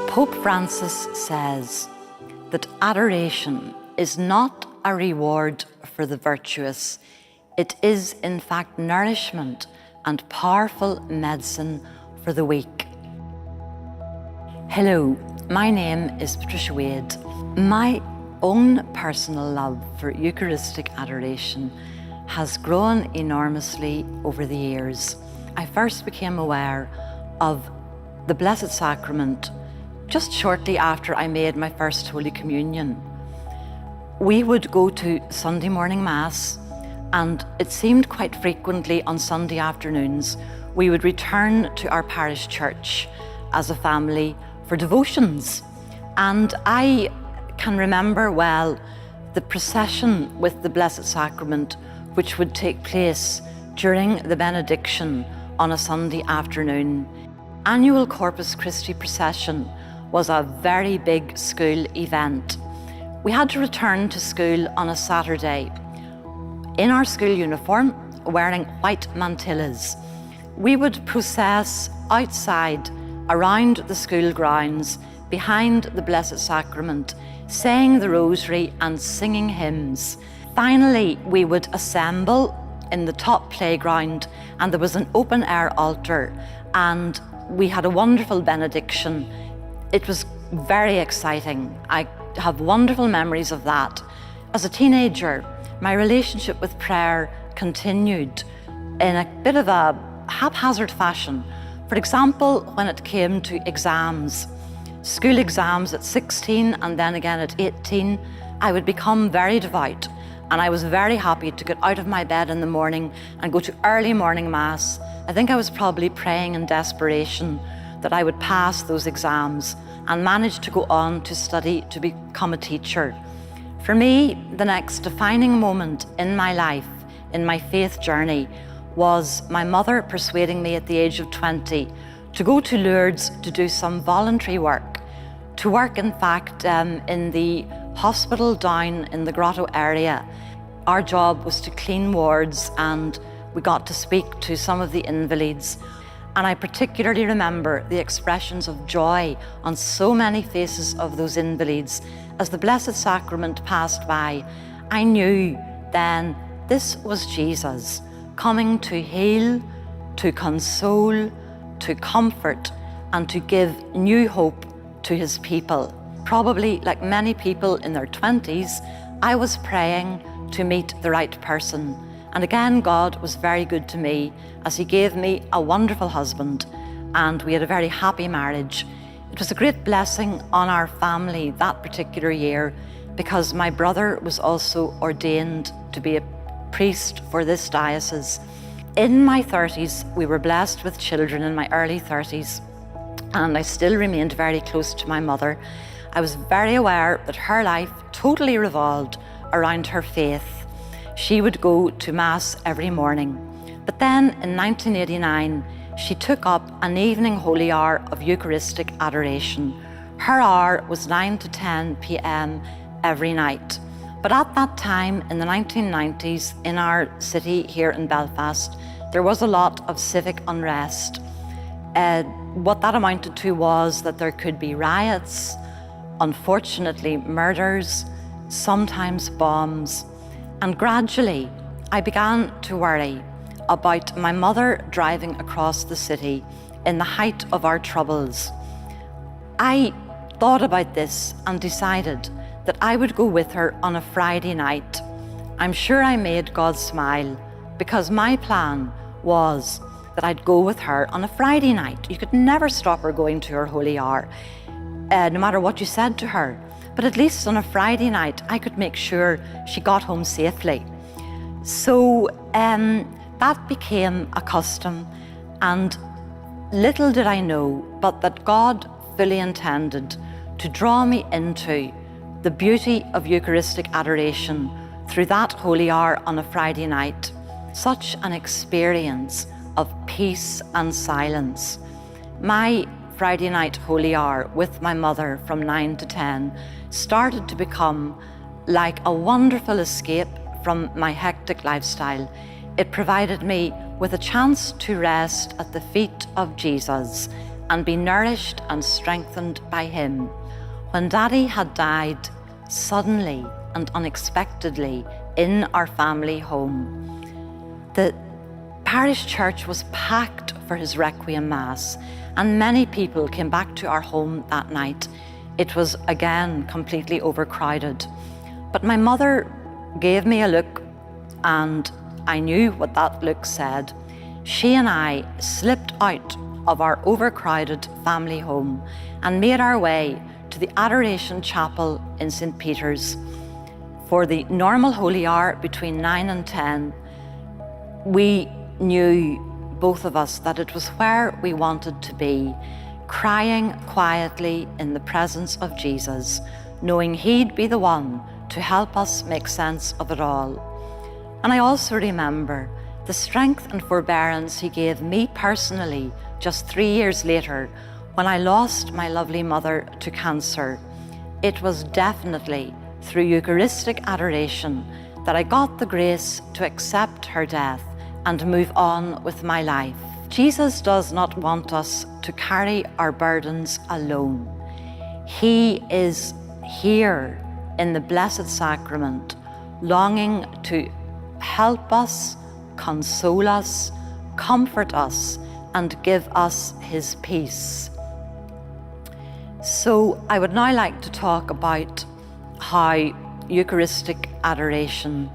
Pope Francis says that adoration is not a reward for the virtuous. It is, in fact, nourishment and powerful medicine for the weak. Hello, my name is Patricia. My own personal love for Eucharistic adoration has grown enormously over the years. I first became aware of the Blessed Sacrament just shortly after I made my first Holy Communion. We would go to Sunday morning Mass, and it seemed quite frequently on Sunday afternoons we would return to our parish church as a family for devotions. And I can remember well the procession with the Blessed Sacrament, which would take place during the benediction on a Sunday afternoon. Annual Corpus Christi procession was a very big school event. We had to return to school on a Saturday in our school uniform, wearing white mantillas. We would process outside around the school grounds behind the Blessed Sacrament, saying the Rosary and singing hymns. Finally, we would assemble in the top playground, and there was an open air altar, and we had a wonderful benediction. It was very exciting. I have wonderful memories of that. As a teenager, my relationship with prayer continued in a bit of a haphazard fashion. For example, when it came to exams, school exams at 16 and then again at 18, I would become very devout, and I was very happy to get out of my bed in the morning and go to early morning Mass. I think I was probably praying in desperation that I would pass those exams and manage to go on to study to become a teacher. For me, the next defining moment in my life, in my faith journey, was my mother persuading me at the age of 20 to go to Lourdes to do some voluntary work. To work, in fact, in the hospital down in the Grotto area. Our job was to clean wards, and we got to speak to some of the invalids. And I particularly remember the expressions of joy on so many faces of those invalids. As the Blessed Sacrament passed by, I knew then this was Jesus coming to heal, to console, to comfort, and to give new hope to his people. Probably like many people in their 20s, I was praying to meet the right person. And again, God was very good to me as he gave me a wonderful husband, and we had a very happy marriage. It was a great blessing on our family that particular year, because my brother was also ordained to be a priest for this diocese. In my 30s, we were blessed with children in my early 30s, and I still remained very close to my mother. I was very aware that her life totally revolved around her faith. She would go to Mass every morning. But then in 1989, she took up an evening holy hour of Eucharistic adoration. Her hour was 9 to 10 p.m. every night. But at that time, in the 1990s, in our city here in Belfast, there was a lot of civic unrest. What that amounted to was that there could be riots, unfortunately murders, sometimes bombs. And gradually, I began to worry about my mother driving across the city in the height of our troubles. I thought about this and decided that I would go with her on a Friday night. I'm sure I made God smile, because my plan was that I'd go with her on a Friday night. You could never stop her going to her holy hour, no matter what you said to her. But at least on a Friday night, I could make sure she got home safely. So that became a custom, and little did I know but that God fully intended to draw me into the beauty of Eucharistic adoration through that holy hour on a Friday night. Such an experience of peace and silence. My Friday night holy hour with my mother from 9 to 10 started to become like a wonderful escape from my hectic lifestyle. It provided me with a chance to rest at the feet of Jesus and be nourished and strengthened by him. When Daddy had died suddenly and unexpectedly in our family home, the parish church was packed for his Requiem Mass, and many people came back to our home that night. It was again completely overcrowded. But my mother gave me a look, and I knew what that look said. She and I slipped out of our overcrowded family home and made our way to the Adoration Chapel in St. Peter's. For the normal Holy Hour between 9 and 10, we knew, both of us, that it was where we wanted to be, crying quietly in the presence of Jesus, knowing he'd be the one to help us make sense of it all. And I also remember the strength and forbearance he gave me personally just 3 years later when I lost my lovely mother to cancer. It was definitely through Eucharistic adoration that I got the grace to accept her death and move on with my life. Jesus does not want us to carry our burdens alone. He is here in the Blessed Sacrament, longing to help us, console us, comfort us, and give us his peace. So I would now like to talk about how Eucharistic adoration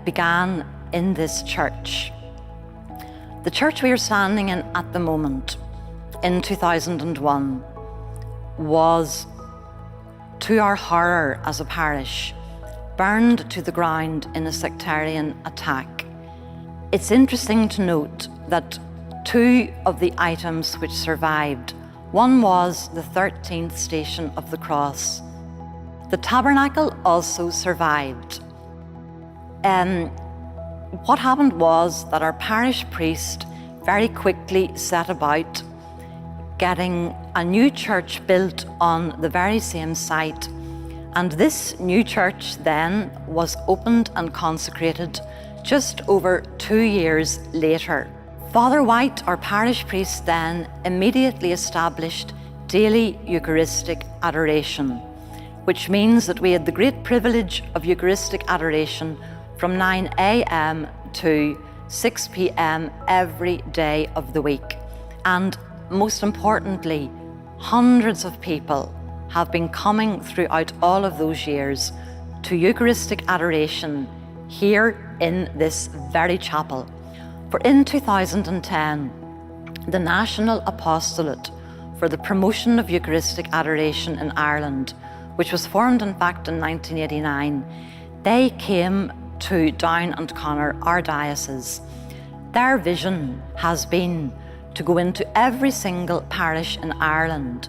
began in this church. The church we are standing in at the moment, in 2001, was, to our horror as a parish, burned to the ground in a sectarian attack. It's interesting to note that 2 of the items which survived, one was the 13th Station of the Cross. The tabernacle also survived. What happened was that our parish priest very quickly set about getting a new church built on the very same site. And this new church then was opened and consecrated just over 2 years later. Father White, our parish priest, then immediately established daily Eucharistic adoration, which means that we had the great privilege of Eucharistic adoration from 9 a.m. to 6 p.m. every day of the week. And most importantly, hundreds of people have been coming throughout all of those years to Eucharistic adoration here in this very chapel. For in 2010, the National Apostolate for the Promotion of Eucharistic Adoration in Ireland, which was formed in fact in 1989, they came to Down and Connor, our diocese. Their vision has been to go into every single parish in Ireland,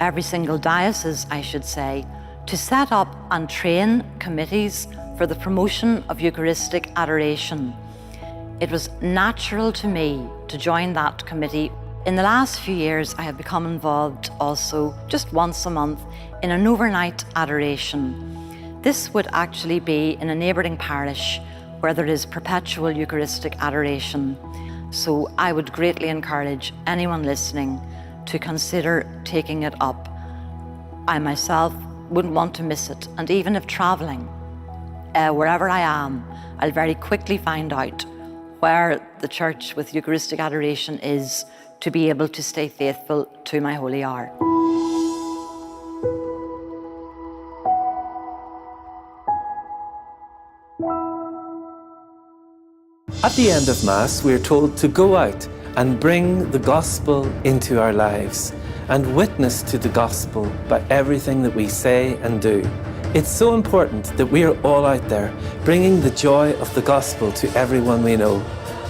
every single diocese, I should say, to set up and train committees for the promotion of Eucharistic adoration. It was natural to me to join that committee. In the last few years, I have become involved also, just once a month, in an overnight adoration. This would actually be in a neighbouring parish where there is perpetual Eucharistic adoration. So I would greatly encourage anyone listening to consider taking it up. I myself wouldn't want to miss it, and even if travelling, wherever I am, I'll very quickly find out where the church with Eucharistic adoration is to be able to stay faithful to my Holy Hour. At the end of Mass, we are told to go out and bring the gospel into our lives and witness to the gospel by everything that we say and do. It's so important that we are all out there bringing the joy of the gospel to everyone we know.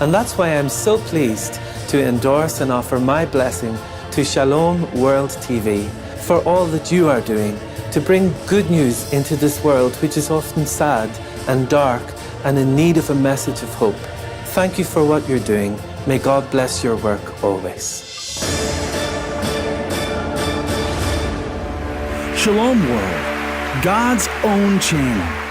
And that's why I'm so pleased to endorse and offer my blessing to Shalom World TV for all that you are doing to bring good news into this world which is often sad and dark and in need of a message of hope. Thank you for what you're doing. May God bless your work always. Shalom World, God's own channel.